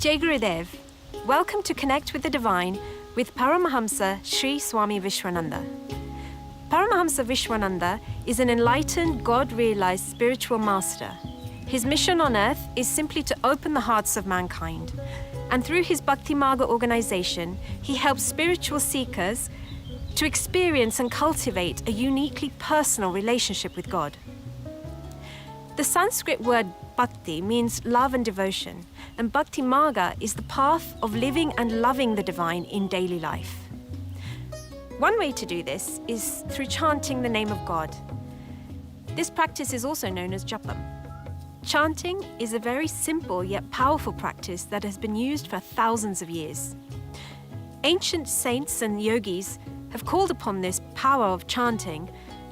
Jai Gurudev. Welcome to Connect with the Divine with Paramahamsa Sri Swami Vishwananda. Paramahamsa Vishwananda is an enlightened, God-realized spiritual master. His mission on earth is simply to open the hearts of mankind. And through his Bhakti Marga organization, he helps spiritual seekers to experience and cultivate a uniquely personal relationship with God. The Sanskrit word bhakti means love and devotion, and Bhakti Marga is the path of living and loving the divine in daily life. One way to do this is through chanting the name of God. This practice is also known as japam. Chanting is a very simple yet powerful practice that has been used for thousands of years. Ancient saints and yogis have called upon this power of chanting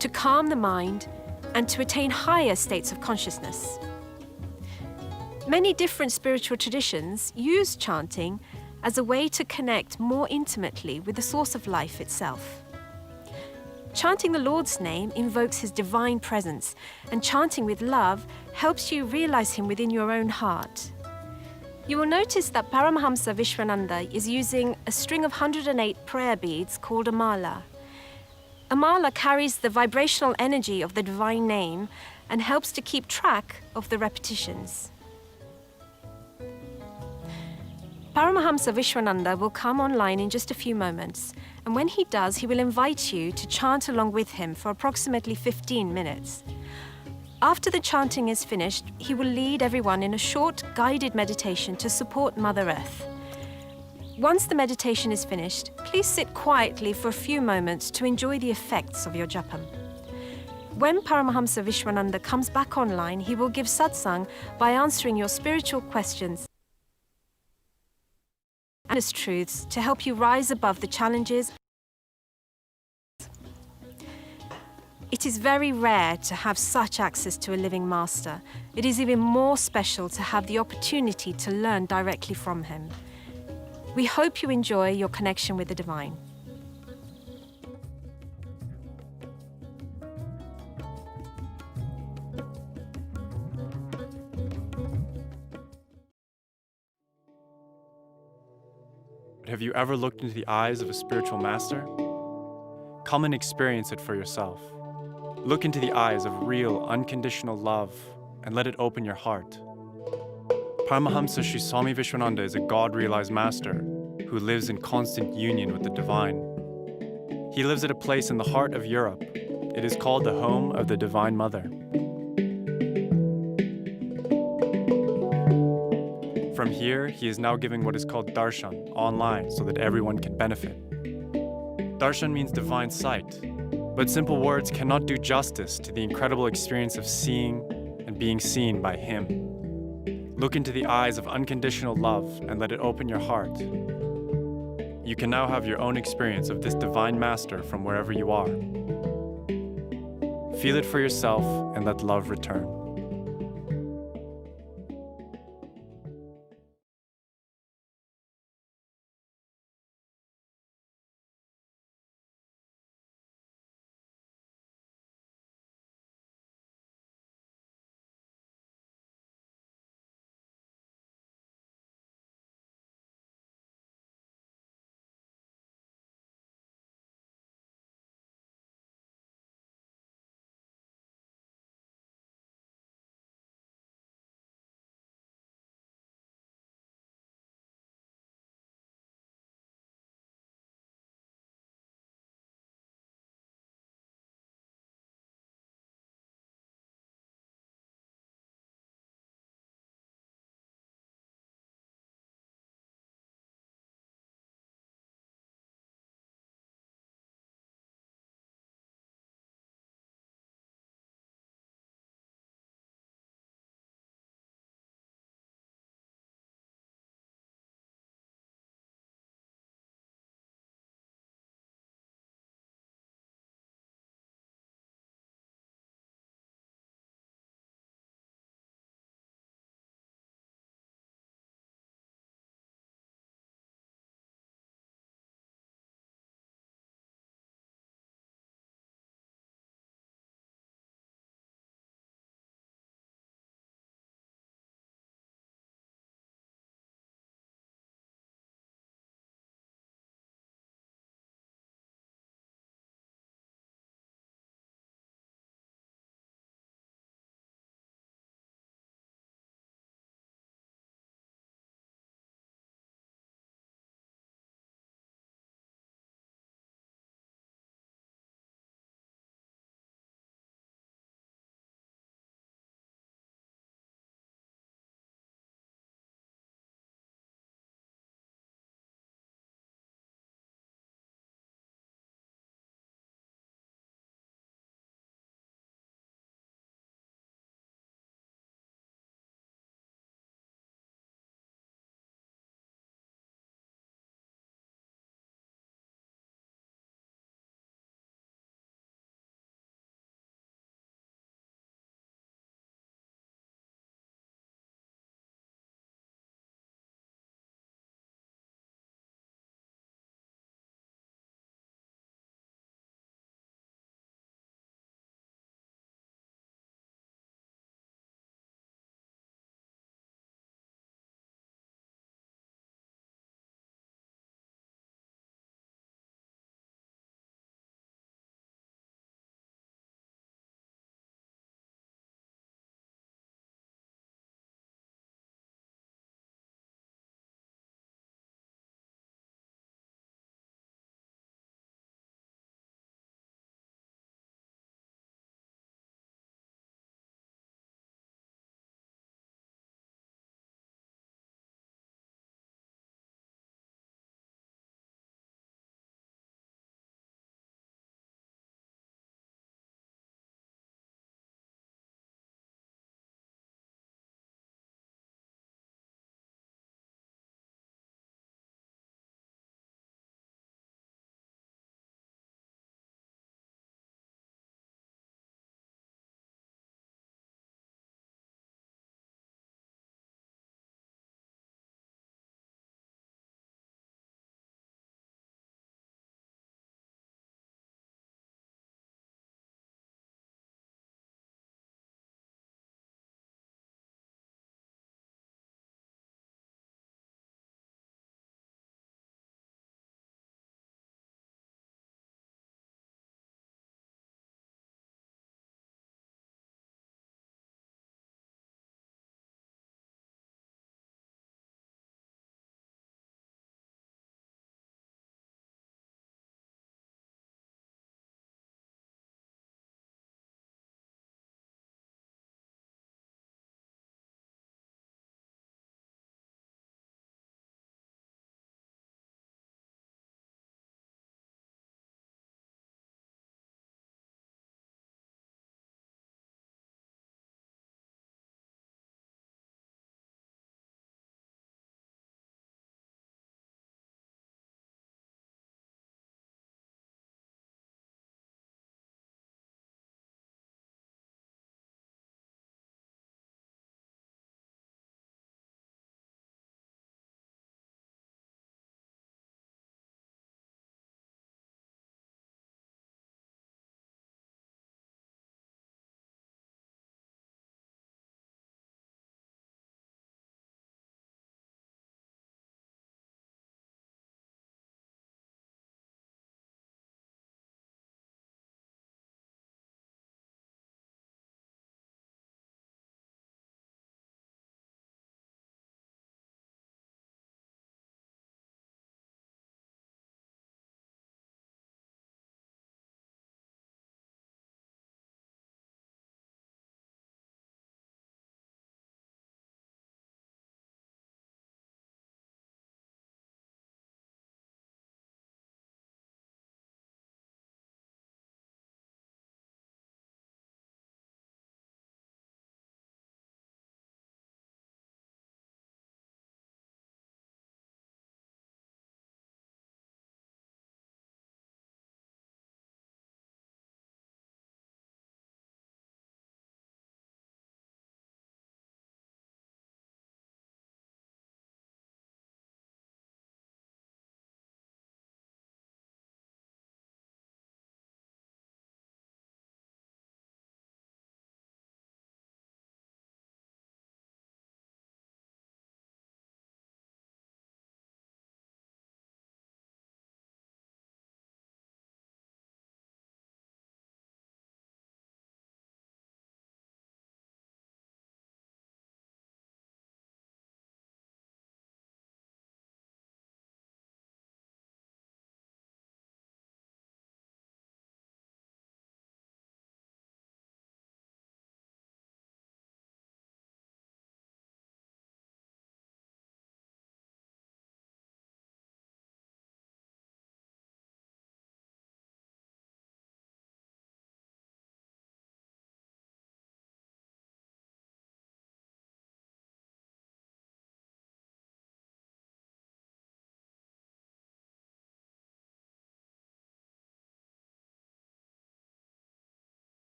to calm the mind and to attain higher states of consciousness. Many different spiritual traditions use chanting as a way to connect more intimately with the source of life itself. Chanting the Lord's name invokes His divine presence, and chanting with love helps you realize Him within your own heart. You will notice that Paramahamsa Vishwananda is using a string of 108 prayer beads called a mala. A mala carries the vibrational energy of the divine name and helps to keep track of the repetitions. Paramahamsa Vishwananda will come online in just a few moments, and when he does, he will invite you to chant along with him for approximately 15 minutes. After the chanting is finished, he will lead everyone in a short, guided meditation to support Mother Earth. Once the meditation is finished, please sit quietly for a few moments to enjoy the effects of your japam. When Paramahamsa Vishwananda comes back online, he will give satsang by answering your spiritual questions and his truths to help you rise above the challenges. It is very rare to have such access to a living master. It is even more special to have the opportunity to learn directly from him. We hope you enjoy your connection with the divine. Have you ever looked into the eyes of a spiritual master? Come and experience it for yourself. Look into the eyes of real, unconditional love and let it open your heart. Paramahamsa Sri Swami Vishwananda is a God-realized master who lives in constant union with the divine. He lives at a place in the heart of Europe. It is called the home of the Divine Mother. From here, he is now giving what is called darshan online so that everyone can benefit. Darshan means divine sight, but simple words cannot do justice to the incredible experience of seeing and being seen by him. Look into the eyes of unconditional love and let it open your heart. You can now have your own experience of this divine master from wherever you are. Feel it for yourself and let love return.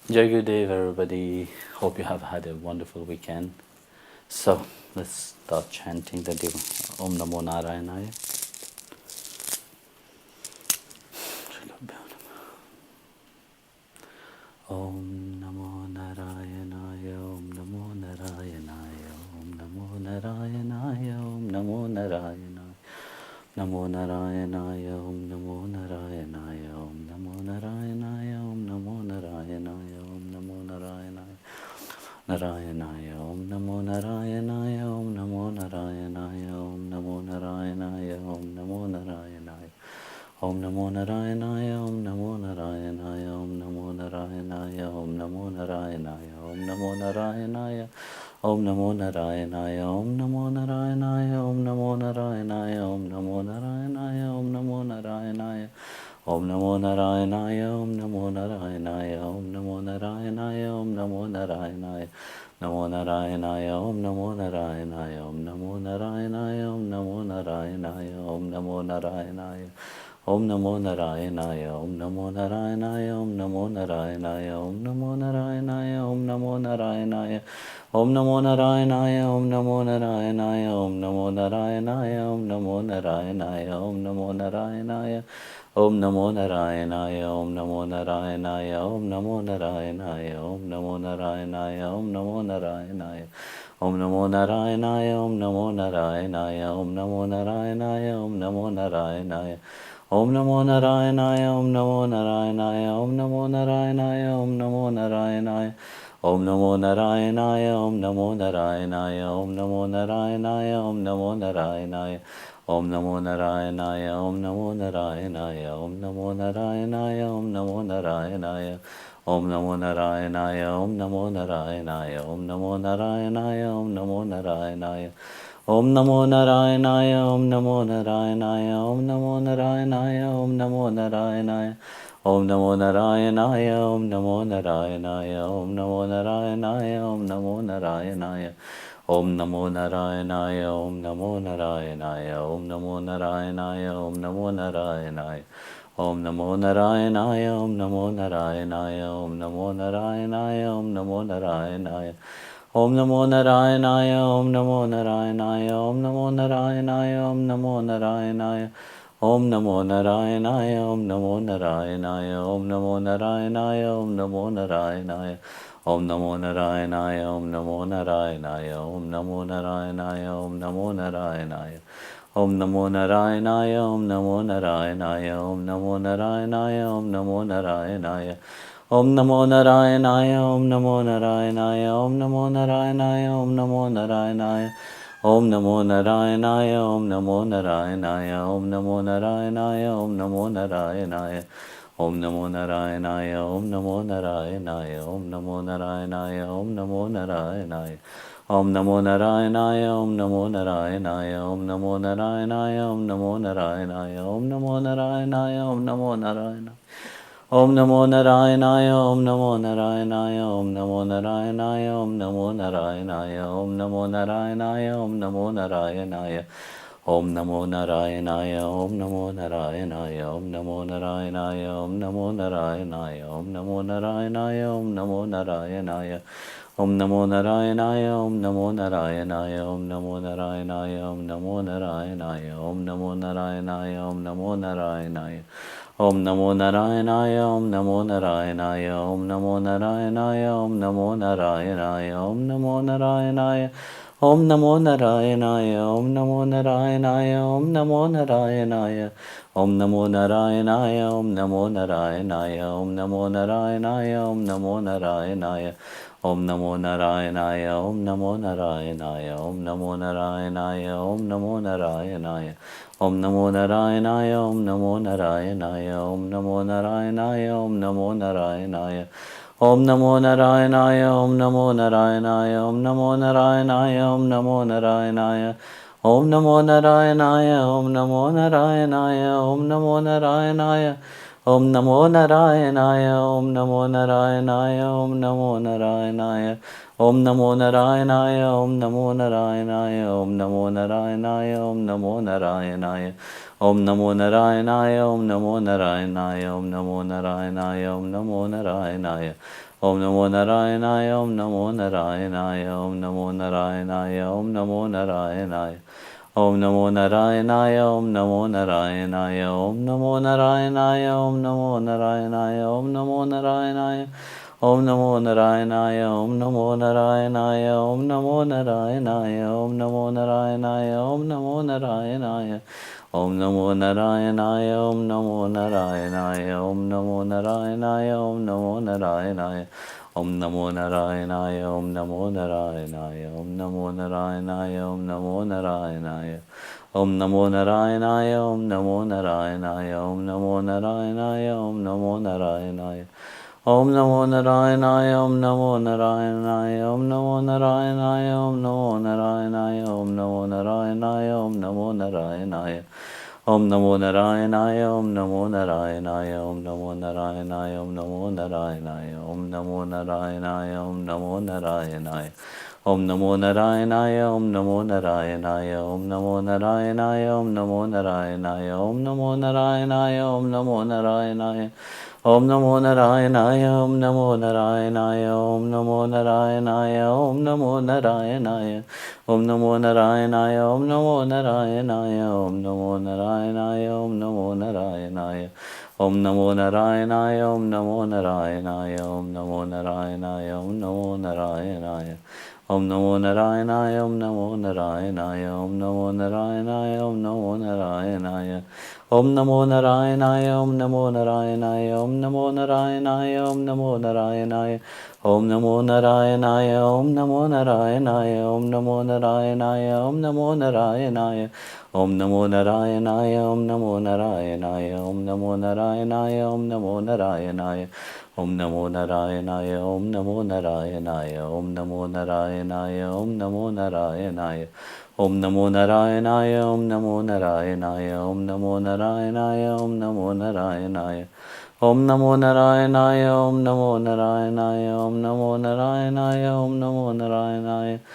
Jai Gurudev, everybody. Hope you have had a wonderful weekend. So let's start chanting the Om Namo Narayanaya. Om Namo Narayanaya, Om Namo Narayanaya, Om Namo Narayanaya, Om Namo Narayanaya. Namo Narayanaya, Om Namo Narayanaya, Om Namo Narayanaya, Om Namo Narayanaya, Om Namo Narayanaya. Narayanaya, Om Namo Narayanaya, Om Namo Narayanaya, Om Namo Narayanaya, Om Namo Narayanaya. Om Namo Narayanaya, Om Namo Narayanaya, Om Namo Narayanaya, Om Namo Narayanaya, Om Namo Narayanaya, Om Namo Narayanaya, Om Namo Narayanaya, Om Namo Narayanaya, Om Namo Narayanaya, Om Namo Narayanaya, Om Namo Narayanaya, Om Namo Narayanaya, Om Namo Narayanaya, Om Namo Narayanaya, Namo Narayanaya, Om Namo Narayanaya, Om Namo Narayanaya, Om Namo Narayanaya, Om Namo Narayanaya. Om Namo Narayanaya, Om Namo Narayanaya, Om Namo Narayanaya, Om Namo Narayanaya, Om Namo Narayanaya, Om Namo Narayanaya, Om Namo Narayanaya, Om Namo Narayanaya, Om Namo Narayanaya, Om Namo Narayanaya, Om Namo Narayanaya, Om Namo Narayanaya, Om Namo Narayanaya, Om Namo Narayanaya, Om Namo Narayanaya. Om Namo Narayanaya, Om Namo Narayanaya, Om Namo Narayanaya, Om Namo Narayanaya. Om Namo Narayanaya, Om Namo Narayanaya, Om Namo Narayanaya, Om Namo Narayanaya. Om Namo Narayanaya, Om Namo Narayanaya, Om Namo Narayanaya, Om Namo Narayanaya. Om Namo Narayanaya, Om Namo Narayanaya, Om Namo Narayanaya, Om Namo Narayanaya. Om Namo Narayanaya, Om Namo Narayanaya, Om Namo Narayanaya, Om Namo Narayanaya. Om Namo Narayanaya, Om Namo Narayanaya, Om Namo Narayanaya, Om Namo Narayanaya. Om Namo Narayanaya, Om Namo Narayanaya, Om Namo Narayanaya, Om Namo Narayanaya. Om Namo Narayanaya, Om Namo Narayanaya, Om Namo Narayanaya, Om Namo Narayanaya. Om Namo Narayanaya, Om Namo Narayanaya, Om Namo Narayanaya, Om Namo Narayanaya. Om Namo Narayanaya, Om Namo Narayanaya, Om Namo Narayanaya, Om Namo Narayanaya. Om Namo Narayanaya, Om Namo Narayanaya, Om Namo Narayanaya, Om Namo Narayanaya. Om Namo Narayanaya, Om Namo Narayanaya, Om Namo Narayanaya, Om Namo Narayanaya. Om Namo Narayanaya, Om Namo Narayanaya, Om Namo Narayanaya, Om Namo Narayanaya. Om Namo Narayanaya, Om Namo Narayanaya, Om Namo Narayanaya, Om Namo Narayanaya. Om Namo Narayanaya, Om Namo Narayanaya, Om Namo Narayanaya, Om Namo Narayanaya. Om Namo Narayanaya, Om Namo Narayanaya, Om Namo Narayanaya, Om Namo Narayanaya. Om Namo Narayanaya, Om Namo Narayanaya, Om Namo Narayanaya, Om Namo Narayanaya, Om Namo Narayanaya, Om Namo Narayanaya. Om Namo Narayanaya, Om Namo Narayanaya, Om Namo Narayanaya, Om Namo Narayanaya, Om Namo Narayanaya, Om Namo Narayanaya. Om Namo Narayanaya, Om Namo Narayanaya, Om Namo Narayanaya, Om Namo Narayanaya, Om Namo Narayanaya, Om Namo Narayanaya. Om Namo Narayanaya, Om Namo Narayanaya, Om Namo Narayanaya, Om Namo Narayanaya, Om Namo Narayanaya, Om Namo Narayanaya. Om Namo Narayanaya, Om Namo Narayanaya, Om Namo Narayanaya, Om Namo Narayanaya, Om Namo Narayanaya. Om Namo Narayanaya, Om Namo Narayanaya, Om Namo Narayanaya. Om Namo Narayanaya, Om Namo Narayanaya, Om Namo Narayanaya, Om Namo Narayanaya. Om Namo Narayanaya, Om Namo Narayanaya, Om Namo Narayanaya, Om Namo Narayanaya. Om Namo Narayanaya, Om Namo Narayanaya, Om Namo Narayanaya, Om Namo Narayanaya. Om Namo Narayanaya, Om Namo Narayanaya, Om Namo Narayanaya, Om Namo Narayanaya. Om Namo Narayanaya, Om Namo Narayanaya, Om Namo Narayanaya. Om Namo Narayanaya, Om Namo Narayanaya, Om Namo Narayanaya. Om Namo Narayanaya, Om Namo Narayanaya, Om Namo Narayanaya, Om Namo Narayanaya. Om Namo Narayanaya, Om Namo Narayanaya, Om Namo Narayanaya, Om Namo Narayanaya. Om Namo Narayanaya, Om Namo Narayanaya, Om Namo Narayanaya, Om Namo Narayanaya. Om Namo Narayanaya, Om Namo Narayanaya, Om Namo Narayanaya, Om Namo Narayanaya, Om Namo Narayanaya. Om Namo Narayanaya, Om Namo Narayanaya, Om Namo Narayanaya, Om Namo Narayanaya, Om Namo Narayanaya. Om Namo Narayanaya, Om Namo Narayanaya, Om Namo Narayanaya, Om Namo Narayanaya. Om Namo Narayanaya, Om Namo Narayanaya, Om Namo Narayanaya, Om Namo Narayanaya. Om Namo Narayanaya, Om Namo Narayanaya, Om Namo Narayanaya, Om Namo Narayanaya. Om Namo Narayanaya, Om Namo Narayanaya, Om Namo Narayanaya, Om Namo Narayanaya, Om Namo Narayanaya, Om Namo Narayanaya. Om Namo Narayanaya, Om Namo Narayanaya, Om Namo Narayanaya, Om Namo Narayanaya, Om Namo Narayanaya, Om Namo Narayanaya. Om Namo Narayanaya, Om Namo Narayanaya, Om Namo Narayanaya, Om Namo Narayanaya, Om Namo Narayanaya, Om Namo Narayanaya. Om Namo Narayanaya, Om Namo Narayanaya, Om Namo Narayanaya, Om Namo Narayanaya. Om Namo Narayanaya, Om Namo Narayanaya, Om Namo Narayanaya, Om Namo Narayanaya. Om Namo Narayanaya, Om Namo Narayanaya, Om Namo Narayanaya, Om Namo Narayanaya. Om Namo Narayanaya, Om Namo Narayanaya, Om Namo Narayanaya, Om Namo Narayanaya. Om Namo Narayanaya, Om Namo Narayanaya, Om Namo Narayanaya, Om Namo Narayanaya. Om Namo Narayanaya, Om Namo Narayanaya, Om Namo Narayanaya, Om Namo Narayanaya. Om Namo Narayanaya, Om Namo Narayanaya, Om Namo Narayanaya, Om Namo Narayanaya. Om Namo Narayanaya, Om Namo Narayanaya, Om Namo Narayanaya, Om Namo Narayanaya. Om Namo Narayanaya, Om Namo Narayanaya, Om Namo Narayanaya, Om Namo Narayanaya. Om Namo Narayanaya, Om Namo Narayanaya, Om Namo Narayanaya, Om Namo Narayanaya.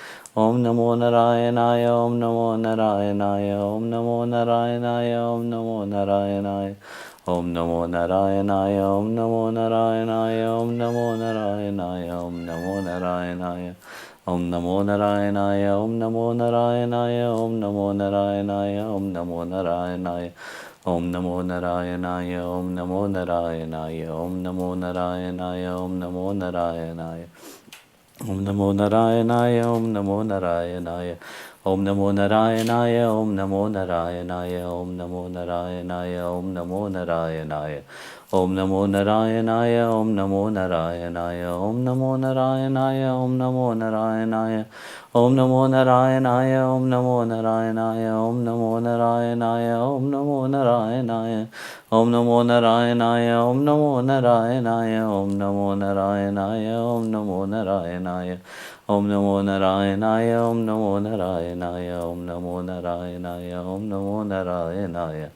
Om Namo Narayanaya, Om Namo Narayanaya, Om Namo Narayanaya, Om Namo Narayanaya. Om Namo Narayanaya, Om Namo Narayanaya, Om Namo Narayanaya, Om Namo Narayanaya. Om Namo Narayanaya, Om Namo Narayanaya, Om Namo Narayanaya, Om Namo Narayanaya. Om Namo Narayanaya, Om Namo Narayanaya, Om Namo Narayanaya, Om Namo Narayanaya. Om Namo Narayanaya, Om Namo Narayanaya. Om Namo Narayanaya, Om Namo Narayanaya, Om Namo Narayanaya, Om Namo Narayanaya. Om Namo Narayanaya, Om Namo Narayanaya, Om Namo Narayanaya, Om Namo Narayanaya. Om Namo Narayanaya, Om Namo Narayanaya, Om Namo Narayanaya, Om Namo Narayanaya. Om Namo Narayanaya, Om Namo Narayanaya, Om Namo Narayanaya, Om Namo Narayanaya. Om Namo Narayanaya, Om Namo Narayanaya, Om Namo Narayanaya, Om Namo Narayanaya.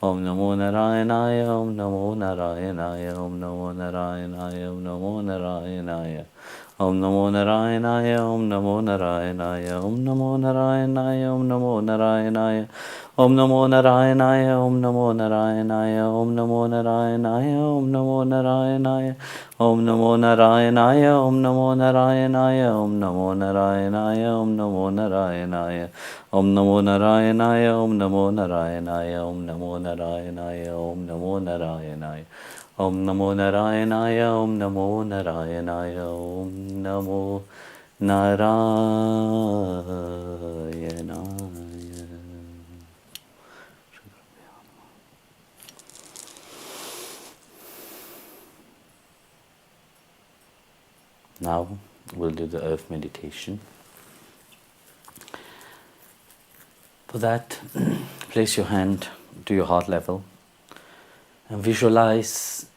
Om Namo Narayanaya, Om Namo Narayanaya, Om Namo Narayanaya, Om Namo Narayanaya. Om Namo Narayanaya, Om Namo Narayanaya, Om Namo Narayanaya, Om Namo Narayanaya. Om Namo Narayanaya, Om Namo Narayanaya, Om Namo Narayanaya, Om Namo Narayanaya. Om Namo Narayanaya, Om Namo Narayanaya, Om Namo Narayanaya, Om Namo Narayanaya. Om Namo Narayanaya, Om Namo Narayanaya, Om Namo Narayanaya, Om Namo Narayanaya. Om Namo Narayanaya, Om Namo Narayanaya, Om Namo Narayanaya. Now we'll do the earth meditation. For that, place your hand to your heart level and visualize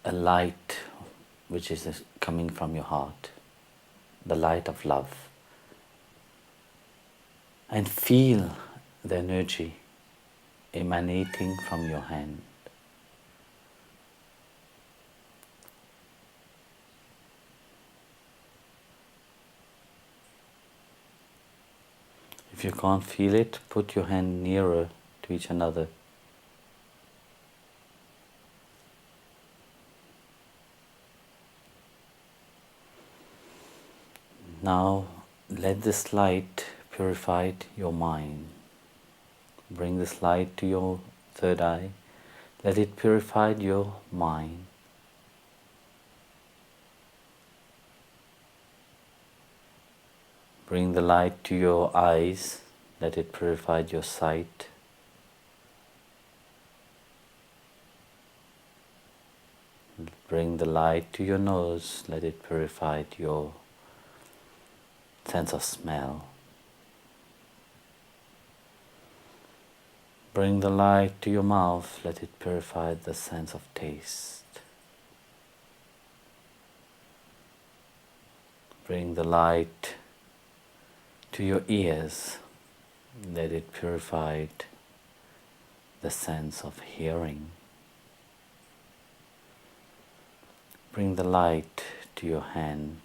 a light which is coming from your heart, the light of love, and feel the energy emanating from your hand. If you can't feel it, put your hand nearer to each another. Now let this light purify your mind. Bring this light to your third eye. Let it purify your mind. Bring the light to your eyes. Let it purify your sight. Bring the light to your nose. Let it purify your sense of smell. Bring the light to your mouth. Let it purify the sense of taste. Bring the light to your ears. Let it purify the sense of hearing. Bring the light to your hand.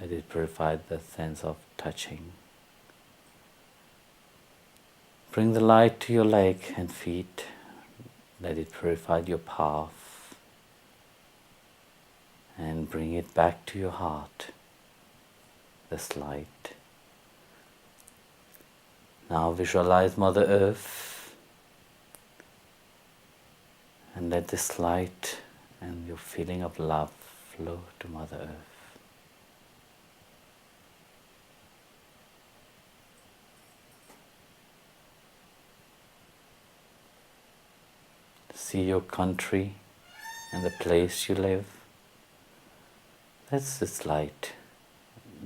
Let it purify the sense of touching. Bring the light to your leg and feet. Let it purify your path. And bring it back to your heart, this light. Now visualize Mother Earth and let this light and your feeling of love flow to Mother Earth. See your country and the place you live. Let this light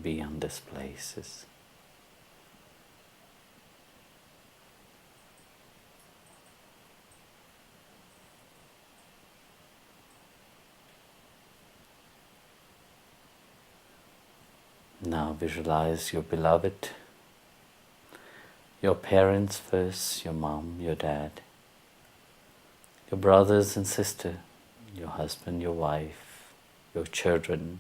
be on these places. Now visualize your beloved, your parents first, your mom, your dad, your brothers and sister, your husband, your wife, your children,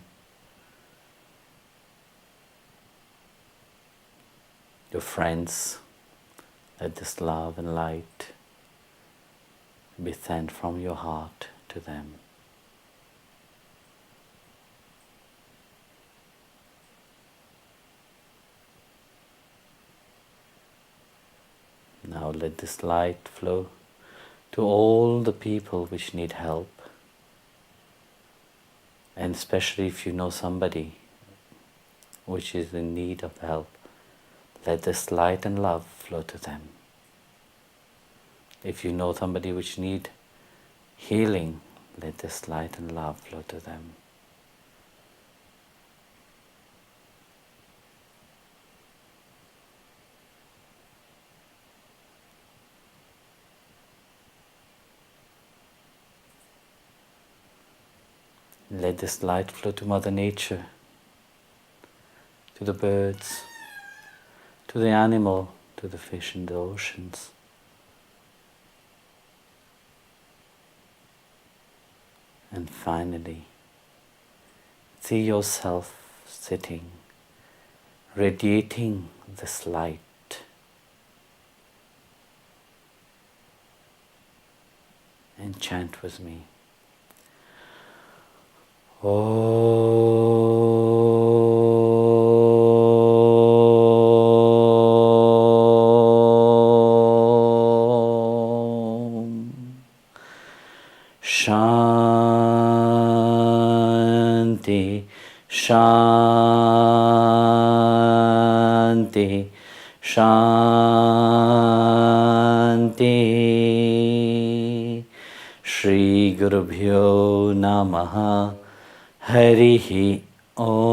your friends. Let this love and light be sent from your heart to them. Now let this light flow to all the people which need help, and especially if you know somebody which is in need of help, let this light and love flow to them. If you know somebody which need healing, let this light and love flow to them. Let this light flow to Mother Nature, to the birds, to the animal, to the fish in the oceans. And finally, see yourself sitting, radiating this light. And chant with me. Om Shanti, Shanti, Shanti. Shri Gurubhyo Namaha. Harihi Om.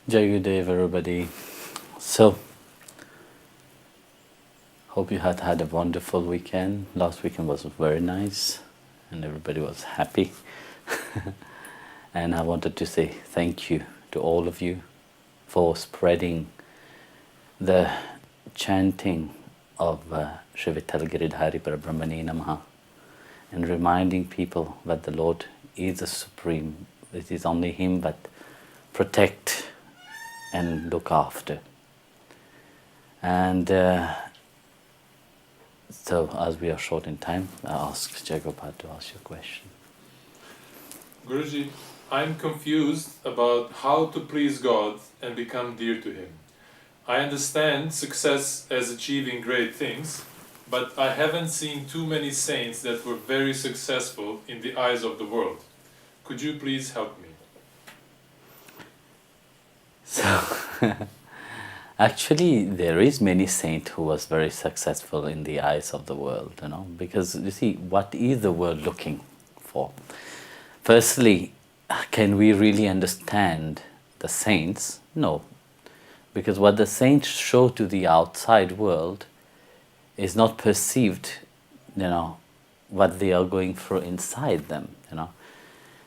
Jai Gurudev, everybody. So, hope you had a wonderful weekend. Last weekend was very nice and everybody was happy. And I wanted to say thank you to all of you for spreading the chanting of Shri Vitthal Giridhari Parabrahmane Namaha and reminding people that the Lord is the Supreme. It is only Him that protect and look after. And so, as we are short in time, I ask Jagopal to ask your question. Guruji, I'm confused about how to please God and become dear to Him. I understand success as achieving great things, but I haven't seen too many saints that were very successful in the eyes of the world. Could you please help me? So, actually, there is many saint who was very successful in the eyes of the world, because you see, what is the world looking for? Firstly, can we really understand the saints? No, because what the saints show to the outside world is not perceived, what they are going through inside them,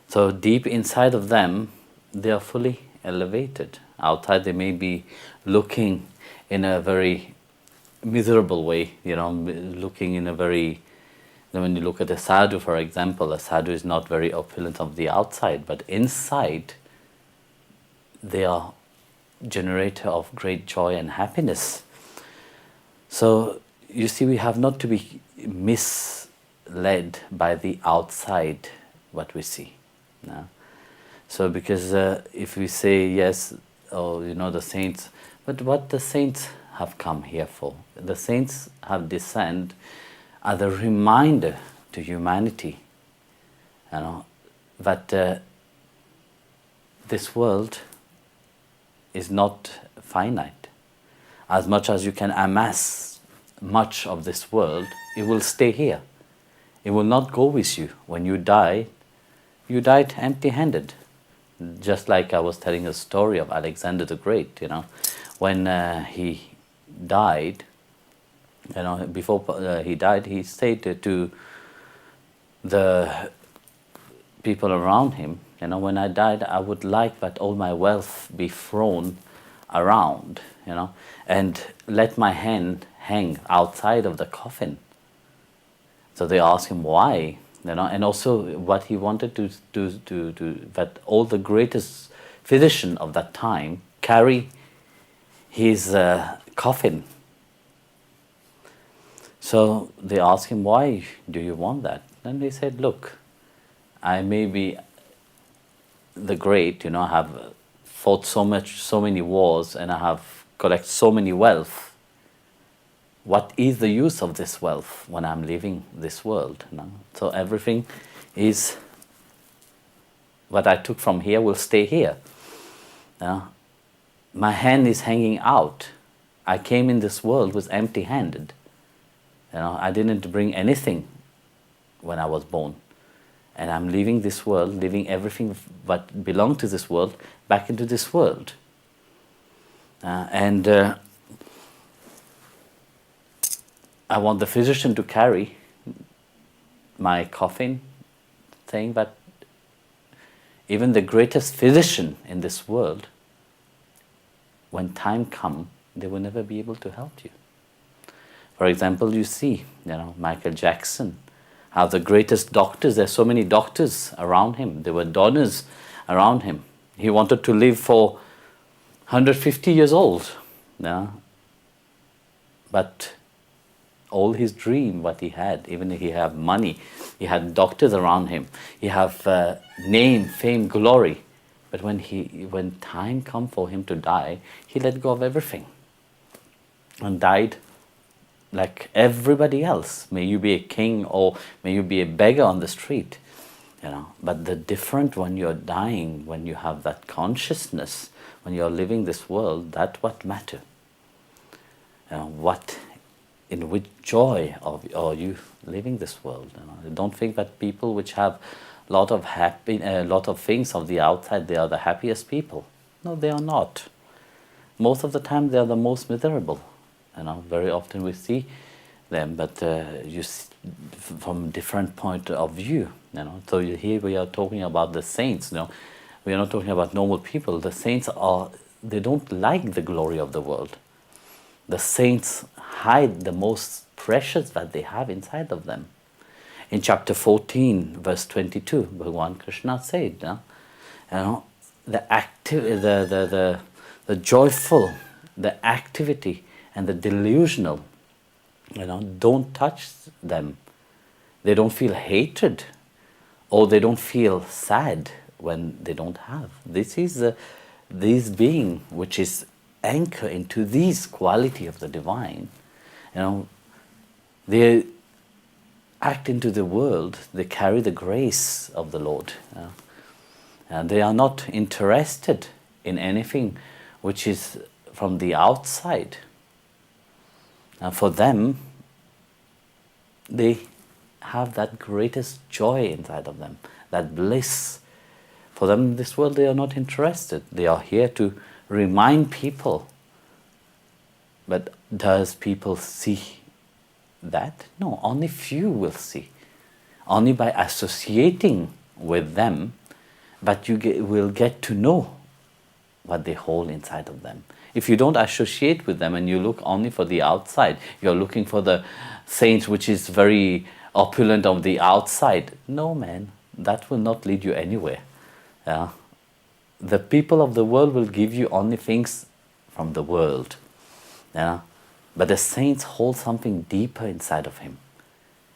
So deep inside of them, they are fully elevated. Outside they may be looking in a very miserable way, looking in a very, when you look at a sadhu, for example, a sadhu is not very opulent of the outside, but inside they are generator of great joy and happiness. So you see, we have not to be misled by the outside what we see. So because if we say yes, the saints, but what the saints have come here for? The saints have descended as a reminder to humanity, that this world is not finite. As much as you can amass much of this world, it will stay here. It will not go with you. When you die, you died empty-handed. Just like I was telling a story of Alexander the Great, when he died, before he died, he said to the people around him, when I died, I would like that all my wealth be thrown around, and let my hand hang outside of the coffin. So they asked him why, and also what he wanted to that all the greatest physician of that time carry his coffin. So they asked him, why do you want that? And he said, look, I may be the great, I have fought so many wars, and I have collected so many wealth. What is the use of this wealth when I'm leaving this world? So everything is, what I took from here will stay here. My hand is hanging out. I came in this world with empty-handed. I didn't bring anything when I was born. And I'm leaving this world, leaving everything that belonged to this world back into this world. I want the physician to carry my coffin, saying that even the greatest physician in this world, when time comes, they will never be able to help you. For example, you see, Michael Jackson, how the greatest doctors, there's so many doctors around him, there were donors around him. He wanted to live for 150 years old. But all his dream, what he had, even if he had money, he had doctors around him, he have name, fame, glory. But when time come for him to die, he let go of everything and died like everybody else. May you be a king or may you be a beggar on the street, But the different when you're dying, when you have that consciousness, when you're living this world, that's what matter. In which joy are you living this world? Don't think that people which have a lot of things of the outside, they are the happiest people. No, they are not. most of the time they are the most miserable. Very often we see them, but from different point of view. So here we are talking about the saints. We are not talking about normal people. The saints they don't like the glory of the world. The saints hide the most precious that they have inside of them. In chapter 14, verse 22, Bhagavan Krishna said, the joyful, the activity, and the delusional, don't touch them. They don't feel hatred, or they don't feel sad when they don't have. This is this being which is anchored into these quality of the divine. They act into the world, they carry the grace of the Lord. And they are not interested in anything which is from the outside. And for them, they have that greatest joy inside of them, that bliss. For them in this world, they are not interested. They are here to remind people. But does people see that? No, only few will see. Only by associating with them, but you will get to know what they hold inside of them. If you don't associate with them and you look only for the outside, you're looking for the saints which is very opulent on the outside. No, man, that will not lead you anywhere. The people of the world will give you only things from the world. But the saints hold something deeper inside of him.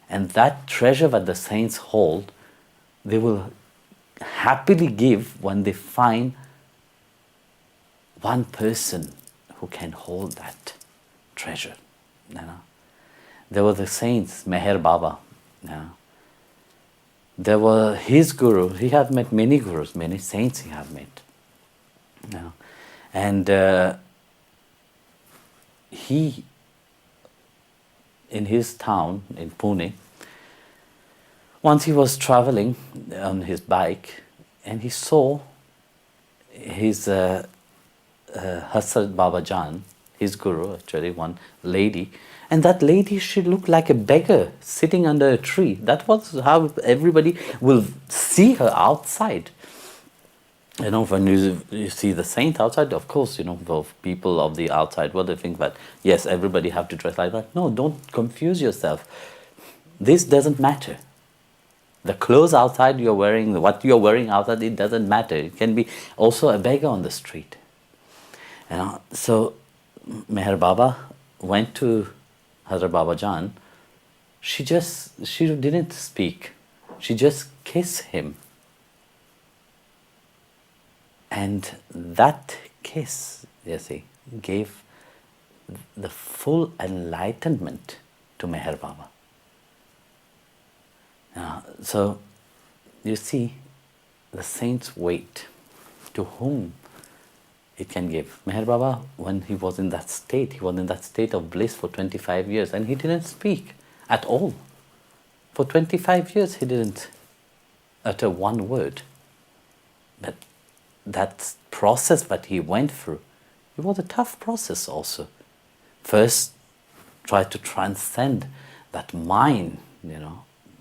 And that treasure that the saints hold, they will happily give when they find one person who can hold that treasure. There were the saints, Meher Baba. There were his guru. He had met many gurus, many saints he had met. And he, in his town, in Pune, once he was traveling on his bike and he saw his Hasrat Baba Jan, his guru, actually, one lady, and that lady, she looked like a beggar sitting under a tree. That was how everybody will see her outside. When you see the saint outside, of course, the people of the outside, well, they think that, yes, everybody have to dress like that. No, don't confuse yourself. This doesn't matter. The clothes outside you're wearing, what you're wearing outside, it doesn't matter. It can be also a beggar on the street. So Meher Baba went to Hazrat Baba Jan. She didn't speak. She just kissed him. And that kiss, you see, gave the full enlightenment to Meher Baba. So you see, the saints wait to whom it can give. Meher Baba, when he was in that state of bliss for 25 years, and he didn't speak at all. For 25 years, he didn't utter one word. But that process that he went through, it was a tough process also. First, try to transcend that mind,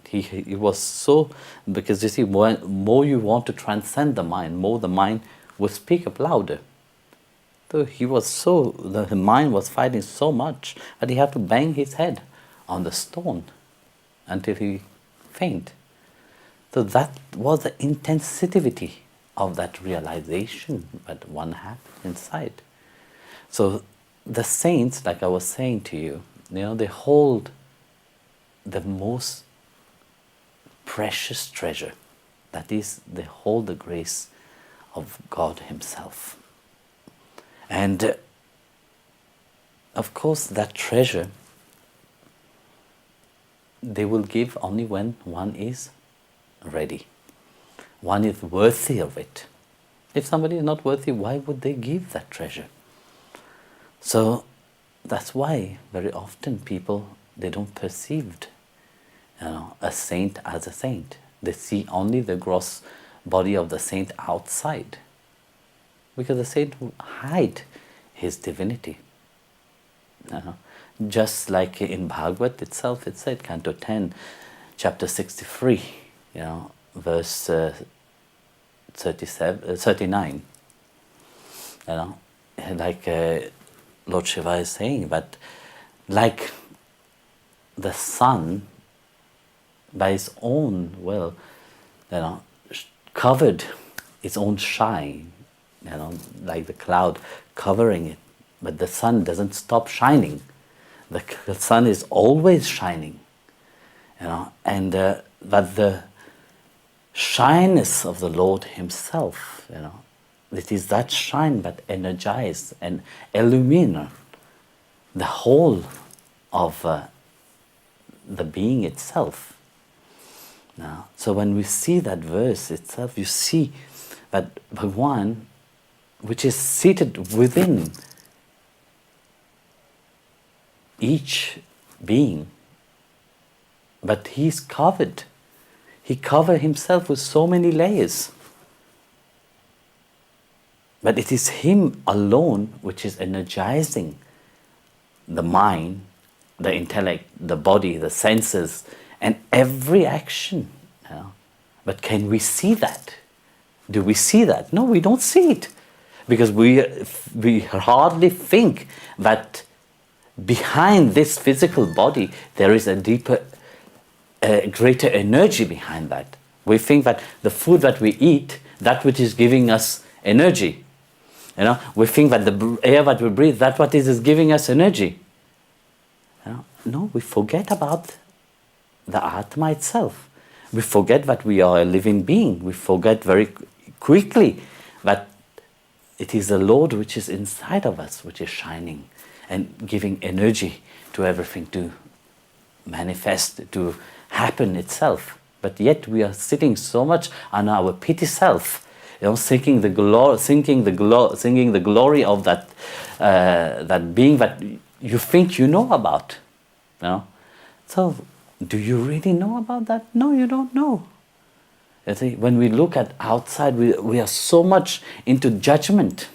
He was so, because you see, more you want to transcend the mind, more the mind will speak up louder. So he was the mind was fighting so much that he had to bang his head on the stone until he fainted. So that was the intensity of that realization that one had inside. So the saints, like I was saying to you, they hold the most precious treasure. That is, they hold the grace of God Himself. And of course, that treasure they will give only when one is ready. One is worthy of it. If somebody is not worthy, why would they give that treasure? So that's why very often people, they don't perceive a saint as a saint. They see only the gross body of the saint outside. Because the saint hide his divinity. Just like in Bhagavad itself, it said, Canto 10, chapter 63, verse 39. Like Lord Shiva is saying, that like the sun, by its own will, covered its own shine, like the cloud covering it, but the sun doesn't stop shining. The sun is always shining, and that the shyness of the Lord Himself, it is that shine that energizes and illumines the whole of the being itself. Now, so when we see that verse itself, you see that Bhagwan, which is seated within each being, but he's covered. He covered himself with so many layers. But it is him alone which is energizing the mind, the intellect, the body, the senses, and every action. But can we see that? Do we see that? No, we don't see it. Because we hardly think that behind this physical body there is a deeper, greater energy behind that. We think that the food that we eat, that which is giving us energy. We think that the air that we breathe, that what is giving us energy. No, we forget about the Atma itself. We forget that we are a living being. We forget very quickly that it is the Lord which is inside of us, which is shining and giving energy to everything to manifest, to happen itself. But yet we are sitting so much on our pity self, singing the glory of that that being that you think you know about. So, do you really know about that? No, you don't know. You see, when we look at outside, we are so much into judgment.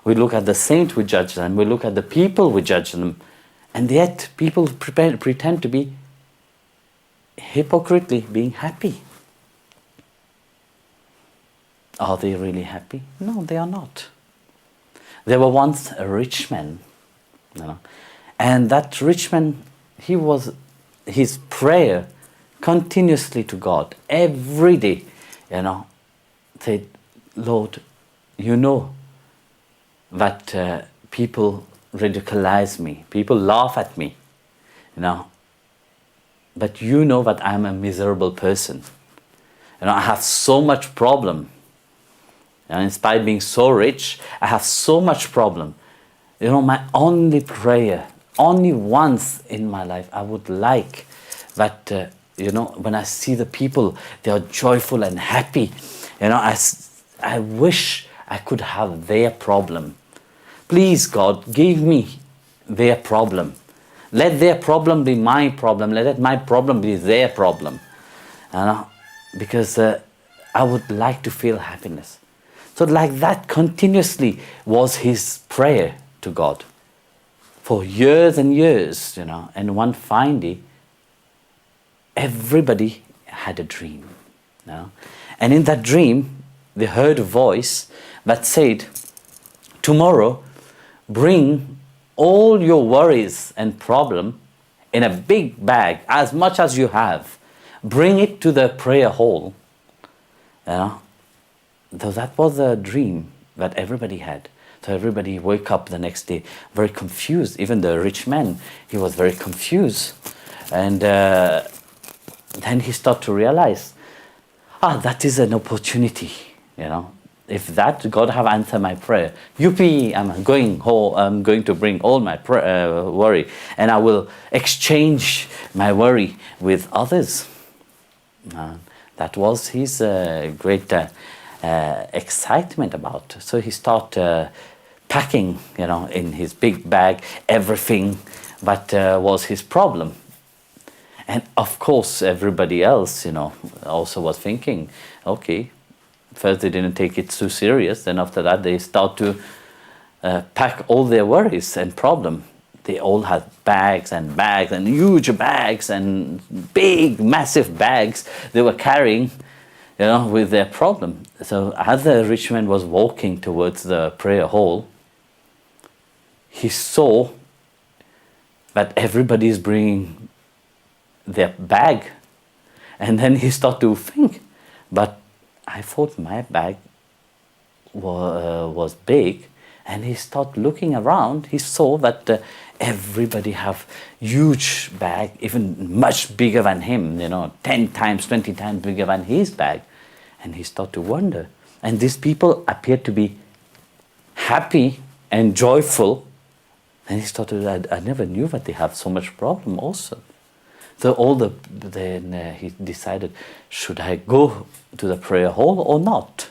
We look at the saint, we judge them. We look at the people, we judge them. And yet, people pretend to be hypocritically being happy. Are they really happy? No, they are not. There were once a rich man, and that rich man, his prayer continuously to God every day, said, Lord, you know that people ridiculize me, people laugh at me, but you know that I'm a miserable person. I have so much problem. And in spite of being so rich, I have so much problem. My only prayer, only once in my life, I would like that, when I see the people, they are joyful and happy. I wish I could have their problem. Please, God, give me their problem. Let their problem be my problem. Let my problem be their problem. Because I would like to feel happiness. So like that continuously was his prayer to God for years and years, and one fine day, everybody had a dream. And in that dream, they heard a voice that said, tomorrow, bring all your worries and problem in a big bag, as much as you have. Bring it to the prayer hall. So that was a dream that everybody had. So everybody woke up the next day very confused. Even the rich man, he was very confused. And then he started to realize, that is an opportunity, If that, God have answered my prayer. Yuppie, I'm going home, I'm going to bring all my worry, and I will exchange my worry with others. That was his great excitement about. So he started packing, in his big bag, everything that was his problem. And of course, everybody else, also was thinking, okay, first they didn't take it too serious, then after that they start to pack all their worries and problem. They all had bags and huge bags and big, massive bags they were carrying, with their problem. So as the rich man was walking towards the prayer hall, he saw that everybody is bringing their bag. And then he started to think, but I thought my bag was big. And he started looking around. He saw that everybody have huge bag, even much bigger than him, 10 times, 20 times bigger than his bag. And he started to wonder. And these people appeared to be happy and joyful. And he started, I never knew that they have so much problem also. So then he decided, should I go to the prayer hall or not?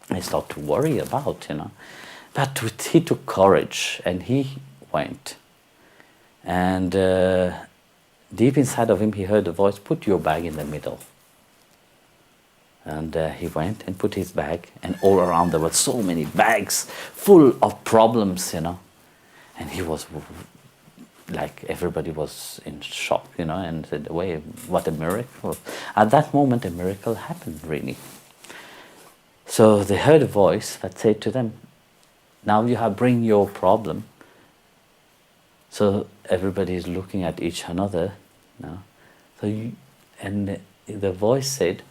And he started to worry about, But he took courage and he went. And deep inside of him, he heard a voice, put your bag in the middle. And he went and put his bag, and all around there were so many bags full of problems, And he was like, everybody was in shock, and said, wait, what a miracle. At that moment, a miracle happened, really. So they heard a voice that said to them, now you have bring your problem. So everybody is looking at each another. And the voice said,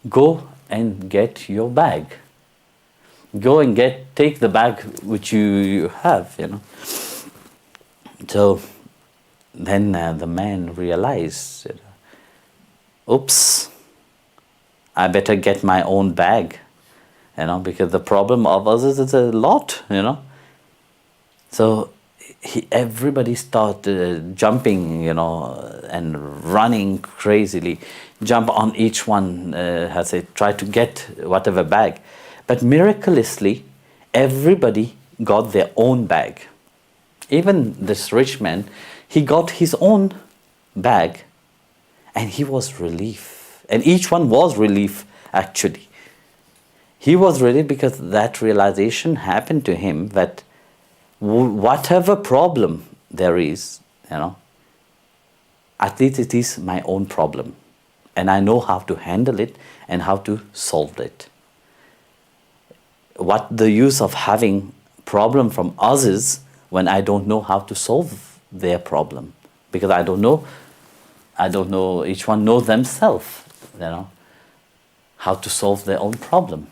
go and get your bag. Go and take the bag which you have, So then the man realized, oops, I better get my own bag, because the problem of others is a lot, So everybody started jumping, and running crazily, jump on each one, try to get whatever bag. But miraculously, everybody got their own bag. Even this rich man, he got his own bag, and he was relief. And each one was relief, actually. He was relief because that realization happened to him that whatever problem there is, at least it is my own problem. And I know how to handle it and how to solve it. What the use of having problem from others when I don't know how to solve their problem? Because I don't know, each one knows themselves, how to solve their own problem,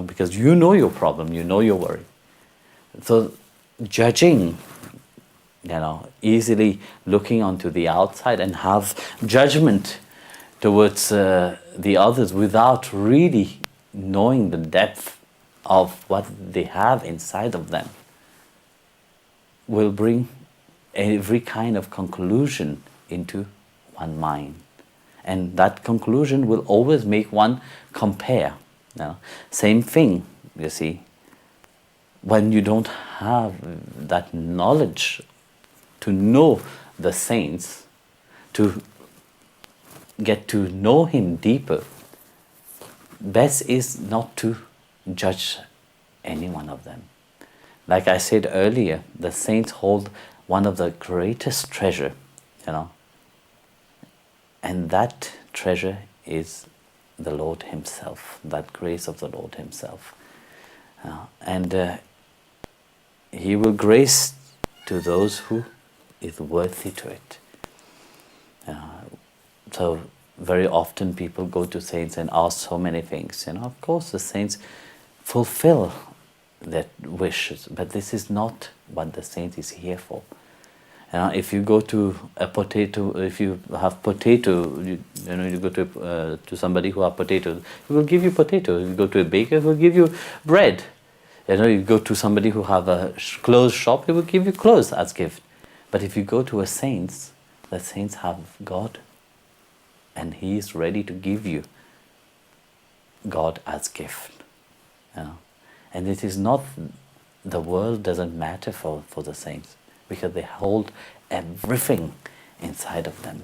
because you know your problem, you know your worry. So judging, easily looking onto the outside and have judgment towards the others without really knowing the depth of what they have inside of them will bring every kind of conclusion into one mind. And that conclusion will always make one compare. Same thing, you see. When you don't have that knowledge to know the saints, to get to know him deeper, best is not to judge any one of them. Like I said earlier, the saints hold one of the greatest treasure, and that treasure is the Lord himself, that grace of the Lord himself. And he will grace to those who is worthy to it. So very often people go to saints and ask so many things. Of course the saints fulfill their wishes, but this is not what the saint is here for. If you go to a potato, if you have potato, you go to somebody who have potato, he will give you potato. If you go to a baker, he will give you bread. You go to somebody who have a clothes shop, he will give you clothes as gift. But if you go to a saint, the saints have God, and he is ready to give you God as gift. And it is not, the world doesn't matter for the saints, because they hold everything inside of them.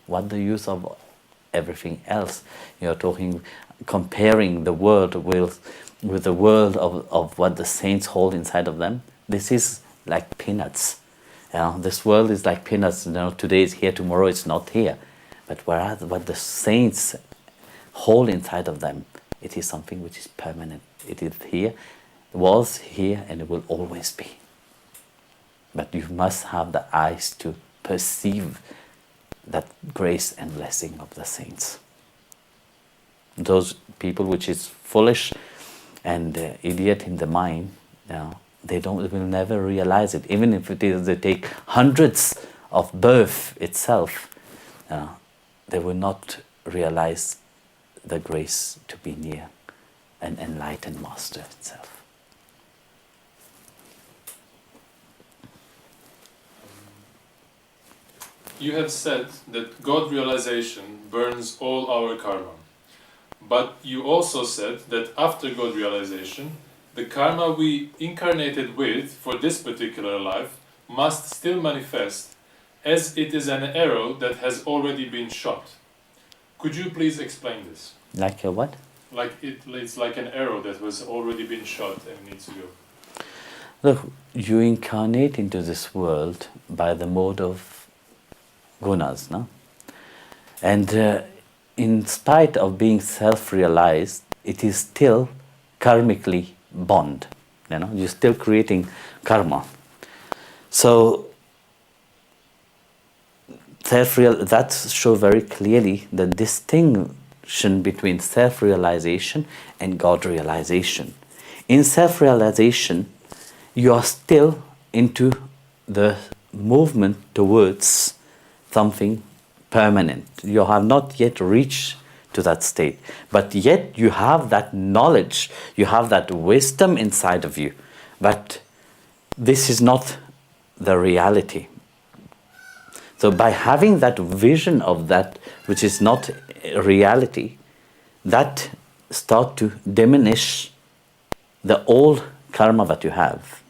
What the use of everything else? You're talking, comparing the world with the world of what the saints hold inside of them, this is like peanuts. This world is like peanuts. Today is here, tomorrow it's not here. But whereas what the saints hold inside of them, it is something which is permanent. It is here, was here, and it will always be. But you must have the eyes to perceive that grace and blessing of the saints. Those people which is foolish and idiot in the mind, they will never realize it. Even if it is, they take hundreds of birth itself, they will not realize the grace to be near an enlightened master itself. You have said that God-realization burns all our karma. But you also said that after God-realization, the karma we incarnated with for this particular life must still manifest, as it is an arrow that has already been shot. Could you please explain this? Like a what? It's like an arrow that was already been shot and needs to go. Look, you incarnate into this world by the mode of gunas, no? And in spite of being self-realized, it is still karmically bond. You're still creating karma. So that shows very clearly the distinction between self-realization and God-realization. In self-realization, you are still into the movement towards something permanent. You have not yet reached to that state, but yet you have that knowledge, you have that wisdom inside of you. But this is not the reality. So by having that vision of that which is not reality, that start to diminish the old karma that you have.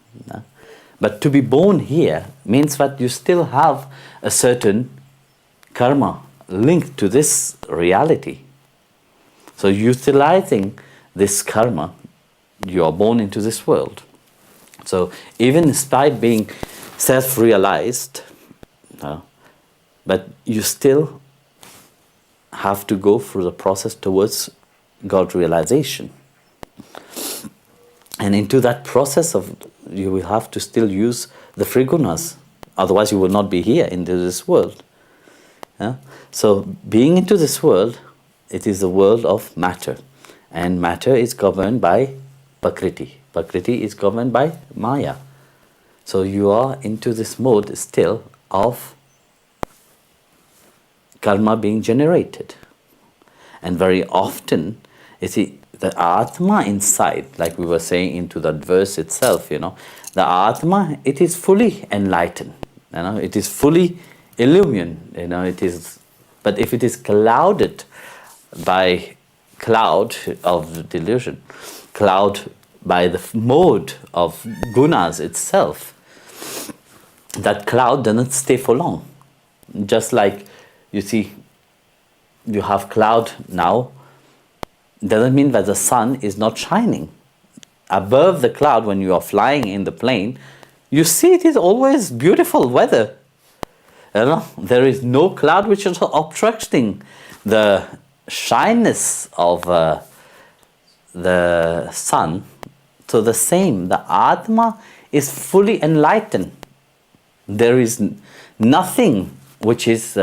But to be born here means that you still have a certain karma linked to this reality. So utilizing this karma, you are born into this world. So even despite being self-realized, but you still have to go through the process towards God-realization. And into that process you will have to still use the three gunas. Otherwise you will not be here into this world. So being into this world, it is the world of matter. And matter is governed by Prakriti. Prakriti is governed by Maya. So you are into this mode still of karma being generated. And very often, you see, the Atma inside, like we were saying into that verse itself, the Atma, it is fully enlightened. It is fully illumined. It is. But if it is clouded by cloud of delusion, cloud by the mode of gunas itself, that cloud doesn't stay for long. Just like, you see, you have cloud now, doesn't mean that the sun is not shining. Above the cloud, when you are flying in the plane, you see it is always beautiful weather. There is no cloud which is obstructing the shyness of the sun. So the same, the Atma is fully enlightened. There is nothing which is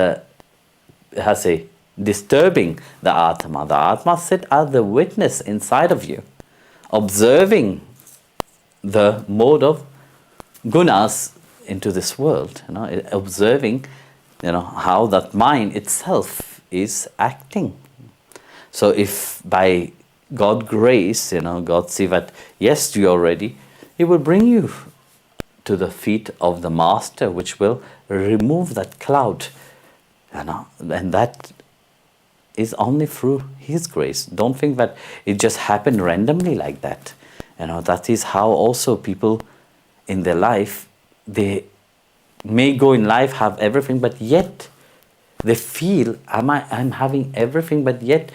disturbing the Atma. The Atma sits as the witness inside of you, observing the mode of gunas into this world, observing, how that mind itself is acting. So if by God grace, God see that, yes, you are ready, He will bring you to the feet of the Master, which will remove that cloud, and that is only through His grace. Don't think that it just happened randomly like that. That is how also people in their life, they may go in life, have everything, but yet they feel, I'm having everything, but yet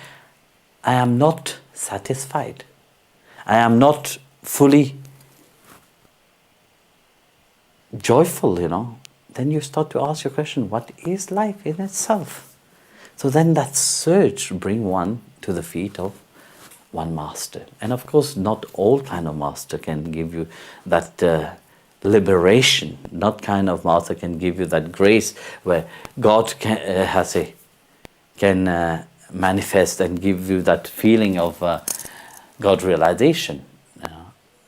I am not satisfied. I am not fully joyful, then you start to ask your question, what is life in itself? So then that search bring one to the feet of one master. And of course, not all kind of master can give you that liberation. Not kind of master can give you that grace where God can manifest and give you that feeling of God-realisation.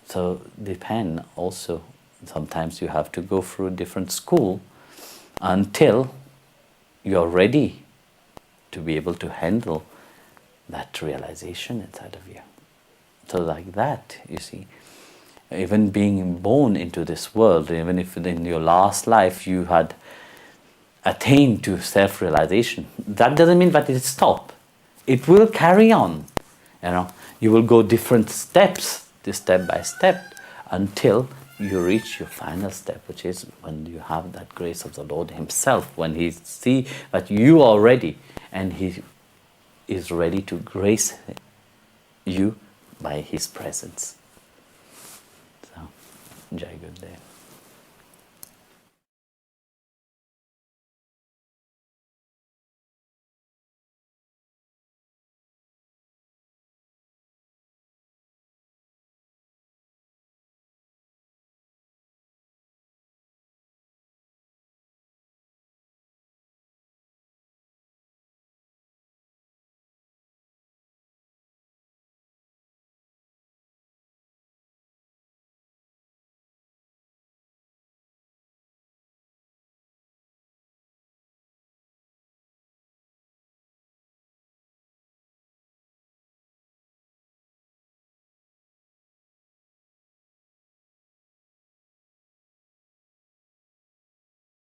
So depend also. Sometimes you have to go through a different school until you're ready to be able to handle that realization inside of you. So like that, you see, even being born into this world, even if in your last life you had attained to self-realization, that doesn't mean that it stops. It will carry on. You will go different steps, step by step, until you reach your final step, which is when you have that grace of the Lord Himself, when He see that you are ready, and He is ready to grace you by His presence. So, Jai Gurudev.